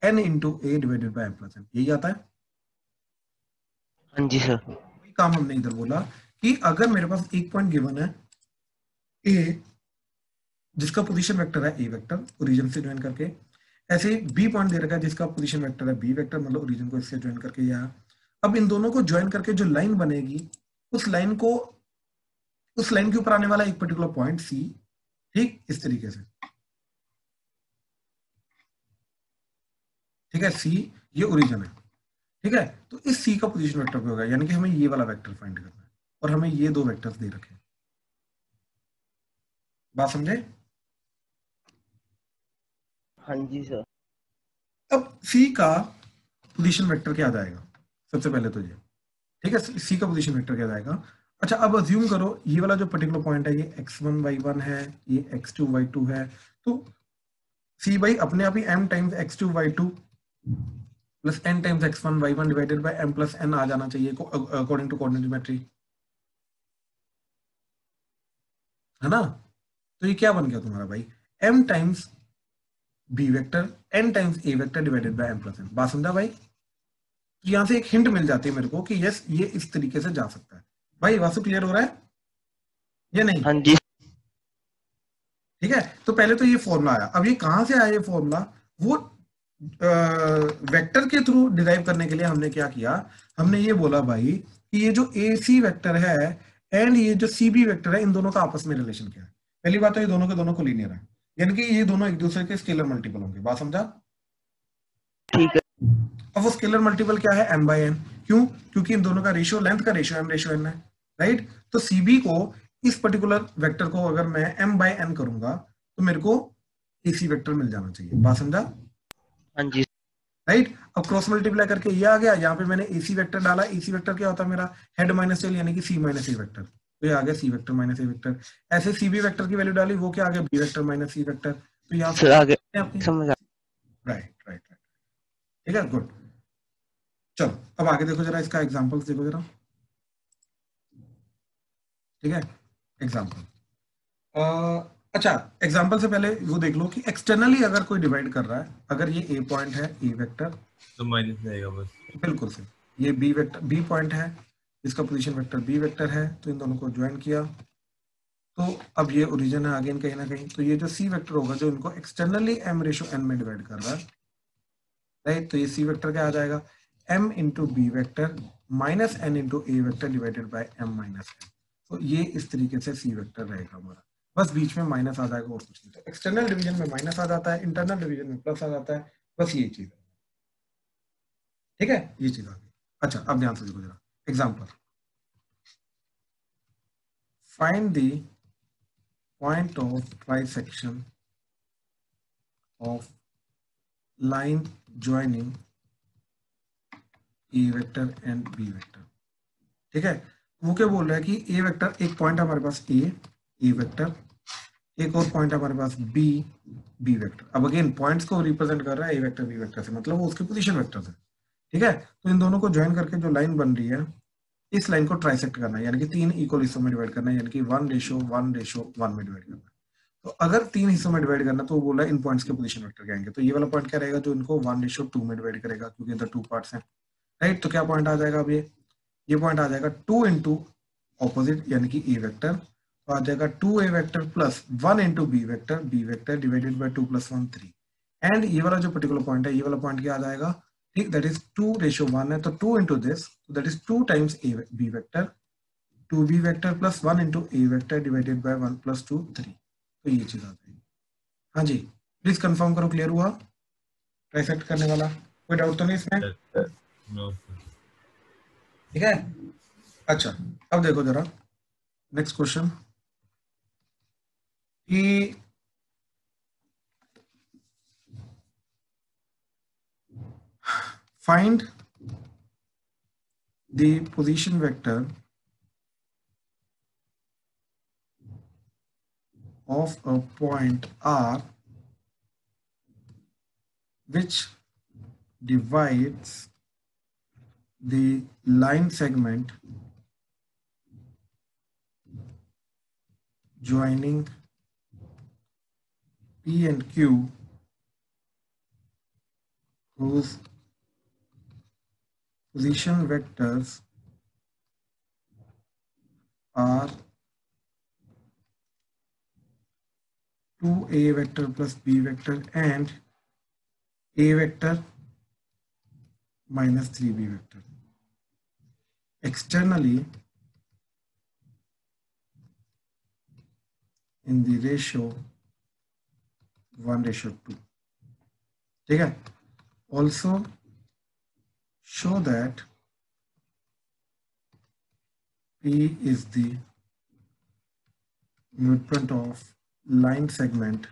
n into a divided by m plus n, यही आता है। हाँ जी सर। वही काम हमने इधर बोला कि अगर मेरे पास एक पॉइंट गिवन है a, जिसका पोजीशन वेक्टर है a वेक्टर, ओरिजिन से ज्वाइन करके, ऐसे बी पॉइंट दे रखा है जिसका पोजीशन वेक्टर है बी वेक्टर, मतलब ओरिजिन को इससे ज्वाइन करके यहाँ। अब इन दोनों को ज्वाइन करके जो लाइन बनेगी, उस लाइन के ऊपर आने वाला एक पर्टिकुलर पॉइंट सी, ठीक इस तरीके से, ठीक है, सी ये ओरिजिन है, ठीक है। तो इस सी का पोजीशन वेक्टर क्या होगा, यानी कि हमें ये वाला वेक्टर फाइंड करना है और हमें ये दो वेक्टर्स दे रखे हैं। बात समझे? हाँ जी सर। अब सी का पोजीशन वेक्टर क्या आ जाएगा, सबसे पहले तो ये, ठीक है, सी का पोजीशन वेक्टर क्या जाएगा। अच्छा, अब अज्यूम करो ये वाला जो पर्टिकुलर पॉइंट है ये x1 y1 है, ये x2 y2 है, तो सी भाई अपने आप ही m times x2 y2 plus n times x1 y1 divided by m plus n आ जाना चाहिए अकॉर्डिंग टू कोऑर्डिनेट ज्योमेट्री, है ना। तो ये क्या बन गया तुम्हारा भाई, m times b vector n times a vector divided by m plus n। बात समझा भाई? तो यहां से एक हिंट मिल जाती है मेरे को कि यस ये इस तरीके से जा सकता है। भाई वास्तु क्लियर हो रहा है या नहीं? हाँ जी। ठीक है, तो पहले तो ये फॉर्मूला आया। अब ये कहां से आया ये फॉर्मूला, वो वेक्टर के थ्रू डिराइव करने के लिए हमने क्या किया, हमने ये बोला भाई कि ये जो ए सी वेक्टर है एंड ये जो सी बी वेक्टर है, इन दोनों का आपस में रिलेशन क्या है। पहली बात तो ये दोनों के दोनों कोलिनियर है, यानी कि ये दोनों एक दूसरे के स्केलर मल्टीपल होंगे। बात समझा? ठीक है। अब वो स्केलर मल्टीपल क्या है, m बाय n। क्यों? क्योंकि इन दोनों का रेशियो लेंथ का रेशियो m रेशियो n है, राइट। तो cb को, इस पर्टिकुलर वेक्टर को अगर मैं m बाय n करूंगा तो मेरे को ac वेक्टर मिल जाना चाहिए। बात समझा? हाँ जी। राइट। अब क्रॉस मल्टीप्लाई करके ये आ गया, यहाँ पे मैंने ac वेक्टर डाला। ac वेक्टर क्या होता है मेरा, हेड माइनस टेल यानी कि c माइनस a वेक्टर, तो ये आ गया c vector minus a vector. ऐसे cb वेक्टर की वैल्यू डाली, वो क्या आ गया, b vector minus c vector. तो यहाँ सर आगे आपकी समझ आ। राइट राइट राइट, ठीक है, गुड। चलो अब आगे देखो जरा, इसका एग्जांपल्स देखो जरा, ठीक है। एग्जांपल, अच्छा, एग्जांपल से पहले वो देख लो कि एक्सटर्नली अगर कोई डिवाइड कर रहा है, अगर ये ए पॉइंट है ए वेक्टर, तो माइनस आएगा बस। बिल्कुल से, ये बी वेक्टर बी पॉइंट है, इसका पोजीशन वेक्टर बी वेक्टर है, तो इन दोनों को ज्वाइन किया, तो अब ये ओरिजिन है अगेन कहीं ना कहीं, तो ये जो सी वेक्टर होगा जो इनको एक्सटर्नली एम रेशो एन में डिवाइड कर रहा है, राइट, तो ये सी वेक्टर क्या आ जाएगा, m into B vector minus n into A vector divided by m minus n। तो ये इस तरीके से सी वेक्टर रहेगा हमारा, बस बीच में माइनस आ जाएगा और कुछ नहीं। तो एक्सटर्नल डिवीजन में माइनस आ जाता है, इंटरनल डिवीजन में प्लस आ जाता है, बस ये चीज है, ठीक है, ये चीज आ गई। अच्छा, अब ध्यान से देखो जरा example, find the point of trisection of line joining A vector and B vector, ठीक है। वो क्या बोल रहा है कि ए वेक्टर, एक पॉइंट हमारे पास ए वेक्टर, एक और पॉइंट हमारे पास बी वेक्टर। अब अगेन पॉइंट्स को रिप्रेजेंट कर रहा है ए वेक्टर बी वेक्टर से, मतलब वो उसके पोजीशन वेक्टर्स है, ठीक है। तो इन दोनों को ज्वाइन करके जो लाइन बन रही है, इस लाइन को ट्राइसेक्ट करना है, यानी कि 3 इक्वल हिस्सों में डिवाइड करना है, यानी कि 1:1:1 में डिवाइड करना है। तो अगर 3 हिस्सों में डिवाइड करना, तो वो बोला इन पॉइंट्स के पोजीशन वेक्टर क्या आएंगे, तो ये वाला पॉइंट क्या रहेगा जो इनको 1:2 में डिवाइड करेगा, क्योंकि इधर 2 पार्ट्स हैं, राइट। तो क्या पॉइंट आ जाएगा, अब ये पॉइंट आ जाएगा 2 इंटू ऑपोजिट यानी कि ए वेक्टर, तो आ जाएगा 2a vector plus 1 into B vector divided by 2 + 1 3। And ये वाला जो पर्टिकुलर पॉइंट है, ये वाला पॉइंट क्या आ जाएगा, ठीक, दैट इज 2:1 है, तो 2 into this, that is 2 times A B vector, 2b vector plus 1 into A vector divided by 1 + 2 3। तो ये चीज आ जाएगी। हाँ जी, प्लीज कंफर्म करो, क्लियर हुआ ट्राइसेक्ट करने वाला, कोई डाउट तो नहीं इसमें? No sir. ठीक है। अच्छा, अब देखो जरा नेक्स्ट क्वेश्चन कि find the position vector of a point R which divides the line segment joining P and Q whose position vectors are 2a vector plus b vector and A vector minus 3b vector. Externally in the ratio 1:2. ठीक है. Also show that P is the midpoint of line segment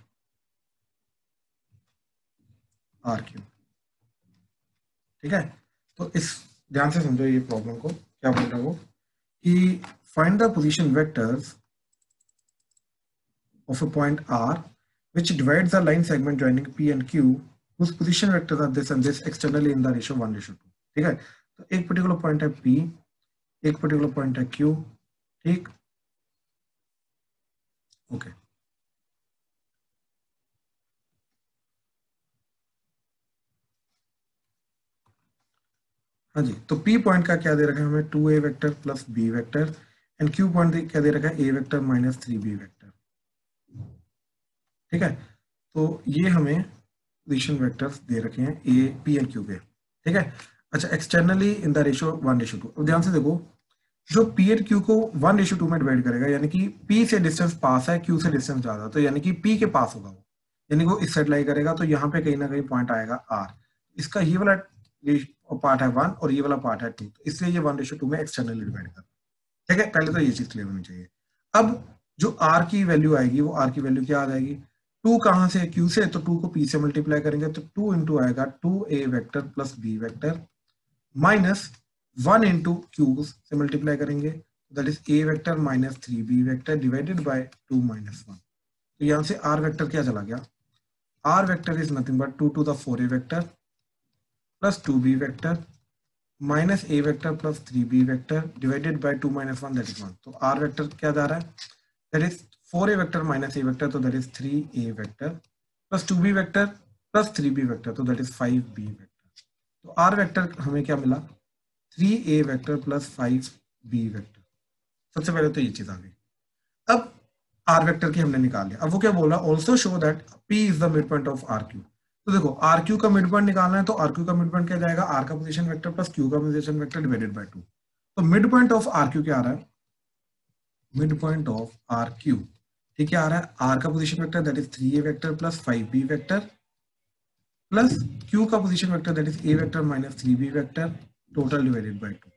RQ. ठीक है. तो इस ध्यान से समझो ये प्रॉब्लम को. क्या बोल रहा है वो कि find the position vectors of a point R which divides the line segment joining P and Q whose position vectors are this and this externally in the ratio 1:2. ठीक है. तो एक पर्टिकुलर पॉइंट है P, एक पर्टिकुलर पॉइंट है Q. ठीक. ओके. हाँ जी. तो P पॉइंट का क्या दे रखा है हमें 2a vector plus b vector and Q point क्या दे रखा है a vector minus 3b vector. ठीक है. तो ये हमें पोजीशन वेक्टर्स दे रखे हैं ए पी एंड क्यू के. ठीक है. अच्छा, एक्सटर्नली इन द रेशियो 1:2. अब ध्यान से देखो, जो पी एंड क्यू को 1:2 में डिवाइड करेगा, यानी कि पी से डिस्टेंस पास है, क्यू से डिस्टेंस ज्यादा, तो यानी कि पी के पास होगा वो, यानी वो इस साइड लाई करेगा, तो यहाँ पे कहीं ना कहीं पॉइंट आएगा आर. इसका ये वाला पार्ट है 1 और ये वाला पार्ट है 2, तो इसलिए ये 1:2 में एक्सटर्नली डिवाइड कर. ठीक है. पहले तो ये चीज क्लियर होनी चाहिए. अब जो आर की वैल्यू आएगी, वो आर की वैल्यू क्या आ जाएगी, 2 कहां से, क्यू से, तो 2 को पी से मल्टीप्लाई करेंगे तो 2 इंटू आएगा 2a vector plus b vector minus 1 into Q से मल्टीप्लाई करेंगे, that is a vector minus 3b vector divided by 2 minus 1. तो यहां से r वेक्टर क्या चला गया, r vector is nothing but 2 to the 4a vector plus 2b vector minus a vector plus 3b vector divided by 2 minus 1, that is 1. तो r वेक्टर क्या जा रहा है, that is 4a vector minus a vector, तो that is 3a vector plus 2b vector plus 3b vector, तो दैट इज 5b वेक्टर. तो r वेक्टर हमें क्या मिला, 3a vector plus 5b vector. सबसे पहले तो ये चीज आ गई. अब r वेक्टर की हमने निकाल लिया. अब वो क्या बोला, also show that p is the mid point of rq. तो देखो rq का मिड पॉइंट निकालना है, तो rq का मिड पॉइंट क्या जाएगा, r का पोजीशन वेक्टर प्लस q का पोजीशन वेक्टर डिवाइडेड बाय 2. तो मिड पॉइंट ऑफ rq क्या आ रहा है, मिड पॉइंट ऑफ rq ठीक है आ रहा है, r का position vector that is 3a vector plus 5b vector plus q का position vector that is a vector minus 3b vector total divided by 2.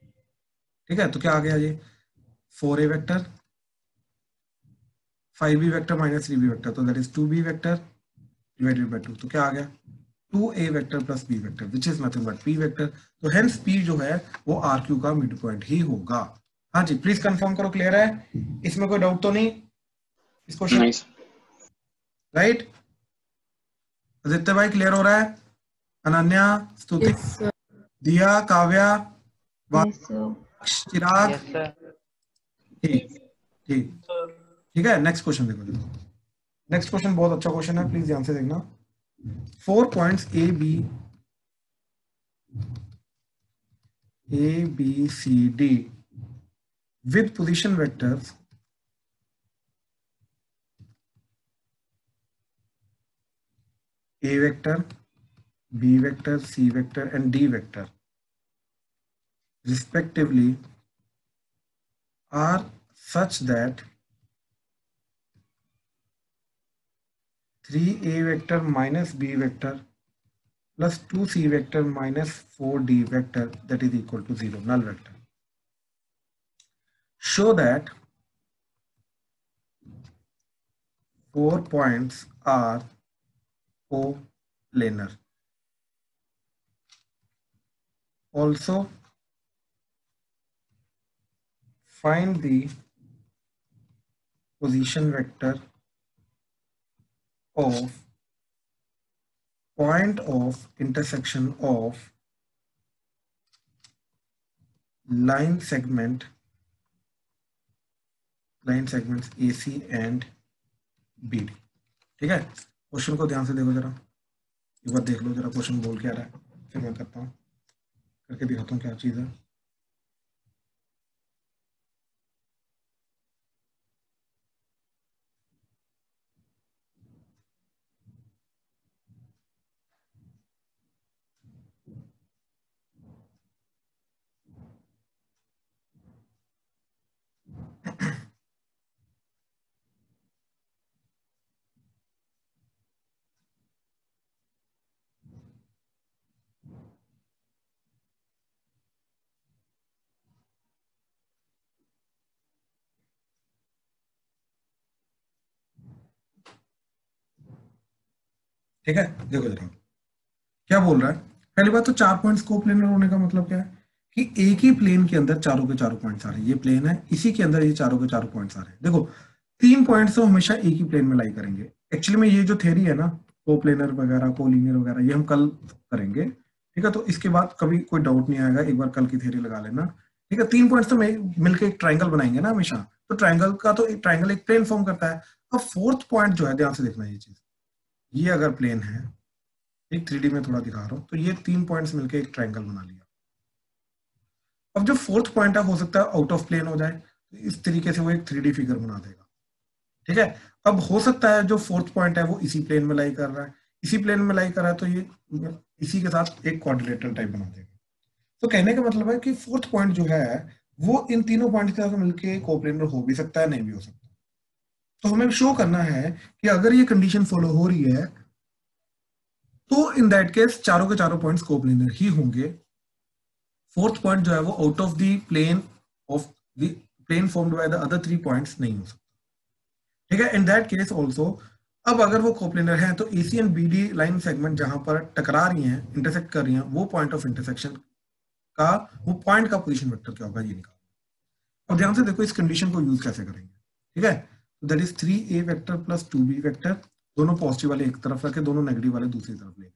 ठीक है. तो क्या आ गया ये 4a vector 5b vector minus 3b vector, तो that is 2b vector divided by 2. तो क्या आ गया 2a vector plus b vector which is nothing but p vector. तो हेंस p जो है वो rq का मिड पॉइंट ही होगा. हाँ जी, प्लीज कंफर्म करो. क्लियर है, इसमें कोई डाउट तो नहीं इस क्वेश्चन, राइट? आदित्य भाई क्लियर हो रहा है? Ananya, Stuti, Yes, Diya, Kavya, yes sir. Chirag. Yes sir. ठीक ठीक ठीक है. नेक्स्ट क्वेश्चन देखो. नेक्स्ट क्वेश्चन बहुत अच्छा क्वेश्चन है, प्लीज ध्यान से देखना. 4 points A B C D with position vectors a vector, b vector, c vector and d vector respectively are such that 3a vector minus b vector plus 2c vector minus 4d vector that is equal to 0, null vector. Show that 4 points are coplanar. Also find the position vector of point of intersection of line segments AC and BD. ठीक है. क्वेश्चन को ध्यान से देखो जरा, एक बार देख लो जरा क्वेश्चन बोल क्या रहा है, फिर मैं करता हूँ, करके दिखाता हूँ क्या चीज है. ठीक है, देखो जरा क्या बोल रहा है। पहली बात तो 4 पॉइंट्स कोप्लेनर होने का मतलब क्या है कि एक ही प्लेन के अंदर चारों के चारों पॉइंट्स आ रहे हैं। ये प्लेन है, इसी के अंदर ये चारों के चारों पॉइंट्स आ रहे हैं। देखो 3 पॉइंट्स तो हमेशा एक ही प्लेन में लाई करेंगे। एक्चुअली में ये जो थ्योरी है ना, कोप्लेनर वगैरह कोलिनियर वगैरह, ये हम कल करेंगे। ठीक है, तो इसके बाद कभी कोई डाउट नहीं आएगा, एक बार कल की थ्योरी लगा लेना। ठीक है, 3 पॉइंट्स तो मिलकर एक ट्राइंगल बनाएंगे ना हमेशा, तो ट्राइंगल का तो एक ट्राइंगल एक प्लेन फॉर्म करता है। अब 4th पॉइंट जो है, ध्यान से देखना ये चीज, ये अगर प्लेन है, एक 3D में थोड़ा दिखा रहा हूं, तो ये 3 पॉइंट्स मिलकर एक ट्राइंगल बना लिया। अब जो 4th पॉइंट है हो सकता है आउट ऑफ प्लेन हो जाए, तो इस तरीके से वो एक 3D फिगर बना देगा। ठीक है, अब हो सकता है जो 4th पॉइंट है वो इसी प्लेन में लाई कर रहा है, इसी प्लेन में लाई कर रहा है, तो ये इसी के साथ एक क्वाड्रिलेटरल टाइप बना देगा। तो कहने का मतलब है कि 4th पॉइंट जो है वो इन तीनों पॉइंट के साथ मिलकर कोप्लेनर हो भी सकता है, नहीं भी हो सकता। तो हमें शो करना है कि अगर ये कंडीशन फॉलो हो रही है तो इन दैट केस चारों के चारों पॉइंट्स कोप्लेनर ही होंगे। 4th पॉइंट जो है वो out of the plane formed by the other 3 points नहीं हो सकता। ठीक है, इन दैट केस ऑल्सो, अब अगर वो कोप्लेनर है तो AC and BD line segment जहां पर टकरा रही हैं, इंटरसेक्ट कर रही हैं, वो पॉइंट ऑफ इंटरसेक्शन का, वो पॉइंट का पोजीशन वेक्टर क्या होगा ये निकालना। और ध्यान से देखो इस कंडीशन को यूज कैसे करेंगे। ठीक है, that is 3a vector plus 2b vector, दोनों पॉजिटिव वाले एक तरफ रखे, दोनों नेगेटिव वाले दूसरी तरफ ले।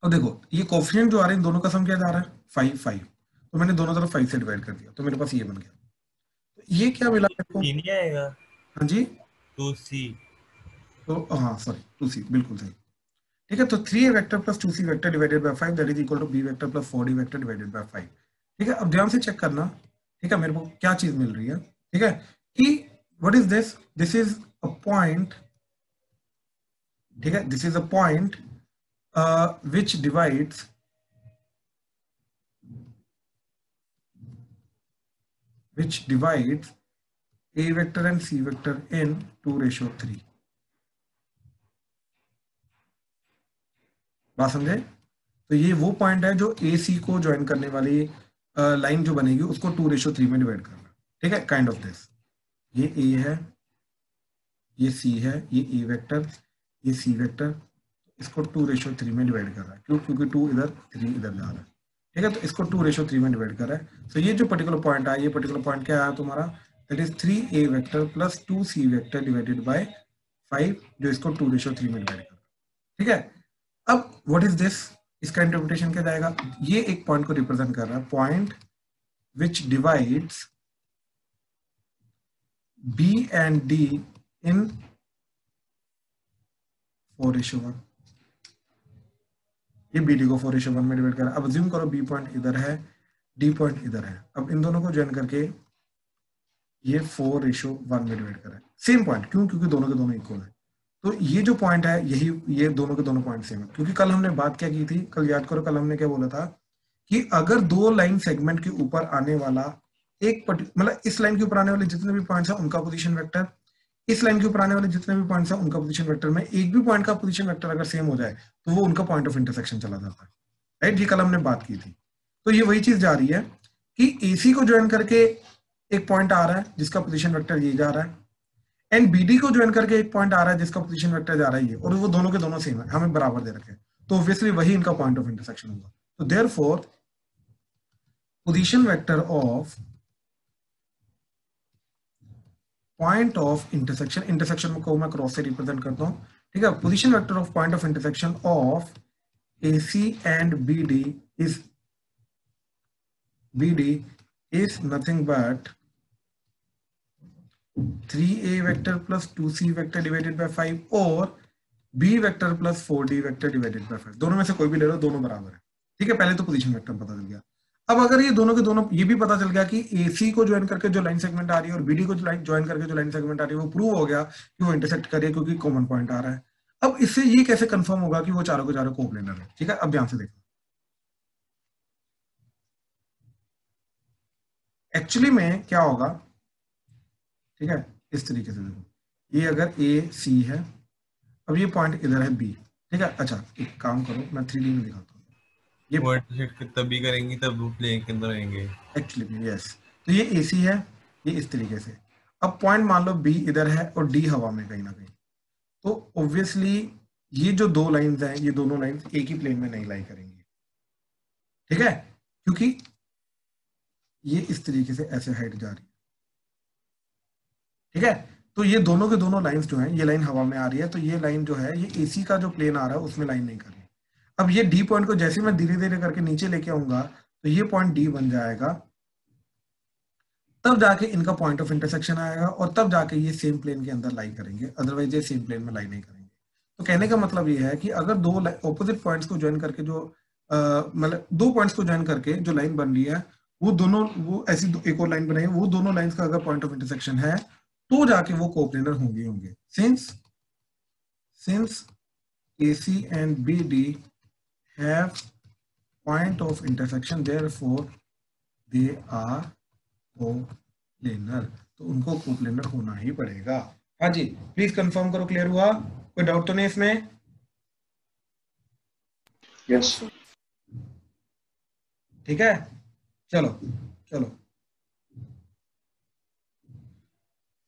अब देखो ये कोफिशिएंट जो आ रहे हैं दोनों का सम क्या जा रहा है, 5 5, तो मैंने दोनों तरफ 5 से डिवाइड कर दिया, तो मेरे पास ये बन गया। तो ये क्या मिला मेरे को, नहीं आएगा हाँ जी, 2c, तो हाँ सॉरी 2c, बिल्कुल सही। ठीक है, तो 3a vector plus 2c vector divided by 5 that is equal to b vector plus 4d vector divided by 5। ठीक है, अब ध्यान से चेक करना। ठीक है, मेरे को क्या चीज मिल रही है। ठीक है, कि what is this, this is a point. ठीक है, this is a point which divides a vector and c vector in 2:3। बात समझे? तो ये वो पॉइंट है जो ए सी को ज्वाइन करने वाली लाइन जो बनेगी उसको 2:3 में डिवाइड करना। ठीक है, काइंड ऑफ दिस, ये ए है, ये सी है, ये ए वेक्टर, ये सी वेक्टर, इसको 2:3 में डिवाइड कर रहा है। क्यों? क्योंकि 2 इधर 3 इधर जा रहा है। ठीक है, तो इसको 2:3 में डिवाइड कर रहा है। तो ये जो पर्टिकुलर पॉइंट आया, ये पर्टिकुलर पॉइंट क्या आया तुम्हारा, that is 3a vector plus 2c vector divided by 5, जो इसको 2:3 में डिवाइड कर रहा है। ठीक है, अब व्हाट इज दिस, इसका इंटरप्रिटेशन क्या जाएगा, ये एक पॉइंट को रिप्रेजेंट कर रहा है, point which divides b and d इन 4:1। ये BD को 4:1 में डिवाइड करा। अब अज्यूम करो B पॉइंट इधर है, D पॉइंट इधर है। अब इन दोनों को ज्वाइन करके ये 4:1 में डिवाइड करा है। सेम पॉइंट, क्यों? क्योंकि दोनों के दोनों इक्वल है। तो ये जो पॉइंट है यही, ये दोनों के दोनों पॉइंट सेम है। क्योंकि कल हमने बात क्या की थी, कल याद करो, कल हमने क्या बोला था कि अगर दो लाइन सेगमेंट के ऊपर आने वाला एक मतलब इस लाइन के ऊपर आने वाले जितने भी पॉइंट्स हैं उनका पोजीशन वेक्टर, इस लाइन के ऊपर आने वाले जितने भी पॉइंट्स हैं उनका पोजीशन वेक्टर में एक भी पॉइंट का पोजीशन वेक्टर अगर सेम हो जाए तो वो उनका पॉइंट ऑफ इंटरसेक्शन चला जाता है। राइट, ये कल हमने बात की थी। तो ये वही चीज जा रही है कि AC को ज्वाइन करके एक पॉइंट आ रहा है जिसका पोजीशन वेक्टर ये जा रहा है, एंड BD को ज्वाइन करके एक पॉइंट आ रहा है जिसका पोजीशन वेक्टर जा रहा है ये, और वो दोनों के दोनों सेम है, हमें बराबर दे रखे हैं, तो ऑब्वियसली वही इनका पॉइंट ऑफ इंटरसेक्शन होगा। तो therefore position vector of point of intersection, intersection को मैं क्रॉस से रिप्रेजेंट करता हूं। ठीक है, position vector of point of intersection of AC and BD is nothing but 3a vector plus 2c vector divided by 5 और b vector plus 4d vector divided by 5। दोनों में से कोई भी ले लो, दोनों बराबर है। ठीक है, पहले तो पोजीशन वेक्टर पता चल गया। अब अगर ये दोनों के दोनों, ये भी पता चल गया कि AC को ज्वाइन करके जो लाइन सेगमेंट आ रही है और BD को ज्वाइन करके जो लाइन सेगमेंट आ रही है वो प्रूव हो गया कि वो इंटरसेक्ट कर रही है क्योंकि कॉमन पॉइंट आ रहा है। अब इससे ये कैसे कंफर्म होगा कि वो चारों के चारों कोप्लेनर है? ठीक है, अब ध्यान से देखो, एक्चुअली में क्या होगा। ठीक है, इस तरीके से देखो, ये अगर AC है, अब ये पॉइंट इधर है B। ठीक है, अच्छा एक काम करो, मैं 3D में दिखाता हूँ। ये वो इंटरसेक्ट तभी करेंगी तब वो प्लेन के अंदर रहेंगे एक्चुअली में, यस। तो ये AC है, ये इस तरीके से। अब पॉइंट मान लो B इधर है और D हवा में कहीं ना कहीं, तो ऑब्वियसली ये जो दो लाइंस हैं, ये दोनों लाइंस एक ही प्लेन में नहीं लाई करेंगी, ठीक है, क्योंकि ये इस तरीके से ऐसे हाइट जा रही है, ठीक है। तो ये दोनों के दोनों लाइंस जो हैं, ये लाइन हवा में आ रही है, तो ये लाइन जो है ये एसी का जो प्लेन आ रहा है उसमें लाइन नहीं कर रही। अब ये डी पॉइंट को जैसे मैं धीरे धीरे करके नीचे लेके आऊंगा तो ये पॉइंट डी बन जाएगा, तब जाके इनका पॉइंट ऑफ इंटरसेक्शन आएगा और तब जाके ये सेम प्लेन के अंदर लाई करेंगे, अदरवाइज ये सेम प्लेन में लाई नहीं करेंगे। तो कहने का मतलब ये है कि अगर दो ऑपोजिट पॉइंट्स को ज्वाइन करके जो मतलब दो पॉइंट्स को ज्वाइन करके जो लाइन बन रही है वो दोनों, वो ऐसी एक और लाइन बनाई, वो दोनों लाइंस का अगर पॉइंट ऑफ इंटरसेक्शन है तो जाके वो कोप्लेनर होंगे। Since AC and BD have point of intersection, therefore they are coplanar, तो उनको कोप्लेनर होना ही पड़ेगा। हाँ जी, प्लीज कंफर्म करो, क्लियर हुआ? कोई डाउट तो नहीं इसमें? यस ठीक है, चलो चलो,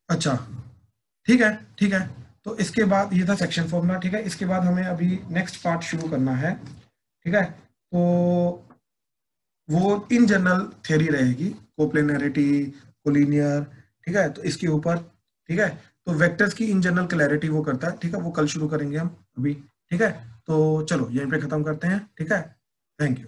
अच्छा ठीक है ठीक है। तो इसके बाद ये था सेक्शन फॉर्मूला, ठीक है। इसके बाद हमें अभी नेक्स्ट पार्ट शुरू करना है, ठीक है। तो वो इन जनरल थ्योरी रहेगी, कोप्लेनरिटी, कोलिनियर, ठीक है। तो इसके ऊपर, ठीक है, तो वेक्टर्स की इन जनरल क्लैरिटी वो करता है, ठीक है, वो कल शुरू करेंगे हम अभी, ठीक है। तो चलो यहीं पे खत्म करते हैं, ठीक है। Thank you.